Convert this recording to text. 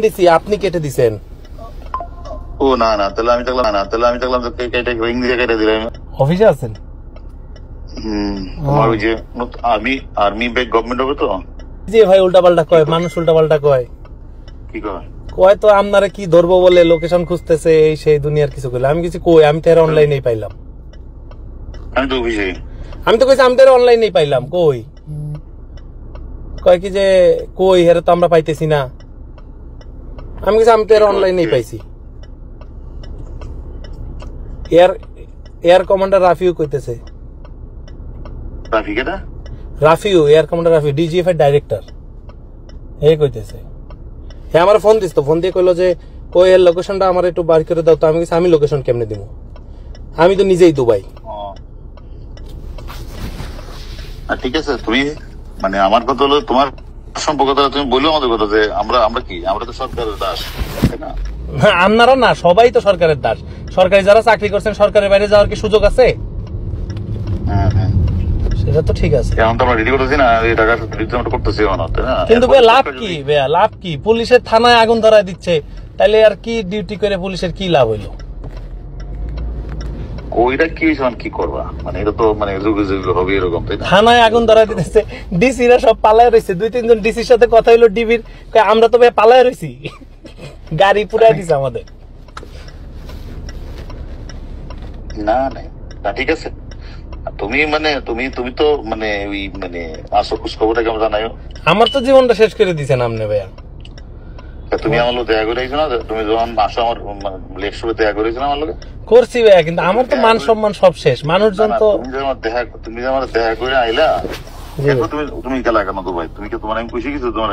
দিছি, আপনি কেটে দিছেন। ও না না, তাহলে আমি দেখলাম যে কেটে রিং দিয়ে কেটে দিলাম। অফিসে আছেন? তোমার ওই যে আর্মি ব্যাক গভর্নমেন্ট হবে তো। জি ভাই, উল্টাপাল্টা কয়, মানুষ উল্টাপাল্টা কয়। কি কয়? কয় তো আপনারা কি ধরবো বলে লোকেশন খুঁজতেছে, এই সেই দুনিয়ার কিছু কইলে। আমি কিছু কই, আমি তো এর অনলাইনেই পাইলাম। আমি তো অফিসে, আমি তো কইছি আমি তো এর অনলাইনেই পাইলাম। কই কয় কি যে কই হেরে তো আমরা পাইতেছি না। আমি কিছু আমি তো এর অনলাইনেই পাইছি। এয়ার কমান্ডার রাফিউ কইতেছে। Rafiu, air commander Rafiu, DGF এর ডাইরেক্টর। এই কইতেছে। হ্যাঁ, আমার ফোন দিস তো, ফোন দিয়ে কইলো যে কই এর লোকেশনটা আমার একটু বার করে দাও। তো আমি কিছু আমি লোকেশন কেমনে দিব? আমি তো নিজেই দুবাই। ঠিক আছে, তুমি মানে আমার কথা হলো তোমার সম্পর্কটা তুমি বললো আমাদের কথা যে আমরা কি, আমরা তো সরকারের দাস, তাই না? আপনারা না, সবাই তো সরকারের দাস। সরকারি যারা চাকরি করছেন, সরকারের বাইরে যাওয়ার কি সুযোগ আছে? সেটা তো ঠিক আছে। এখন তো আমরা রেডি করতেছি না, এই টাকা করতেছি না, তাই না? কিন্তু ভাই লাভ কি? ভাইয়া লাভ কি? পুলিশের থানায় আগুন ধরায় দিচ্ছে, তাইলে আর কি ডিউটি করে পুলিশের কি লাভ হইলো? ওইটা কি কি করবা, মানে এটা তো মানে যুগে যুগে হবে এরকম, তাই না? থানায় আগুন ধরায় দিতেছে, ডিসিরা সব পালায় রয়েছে। 2-3 জন ডিসির সাথে কথা হইলো ডিবির, আমরা তো ভাই পালায় রয়েছি, গাড়ি পুরাই দিছে আমাদের। না না, ঠিক আছে। তুমি মানে তুমি তো মানে ওই মানে আসো খোঁজ খবরটা কেমন জানাইও। আমার তো জীবনটা শেষ করে দিছেন আপনি ভাইয়া। তুমি আমার লোক দেখা করে না, তুমি যখন আসো আমার লেকশপে দেখা করেছো না আমার লোক? করছি ভাইয়া, কিন্তু আমার তো মান সম্মান সব শেষ। মানুষজন তো তুমি যে আমার দেখা করে আইলা, তুমি গেলা কেন দুবাই? তুমি কি তোমার আমি খুশি কিছু তোমার?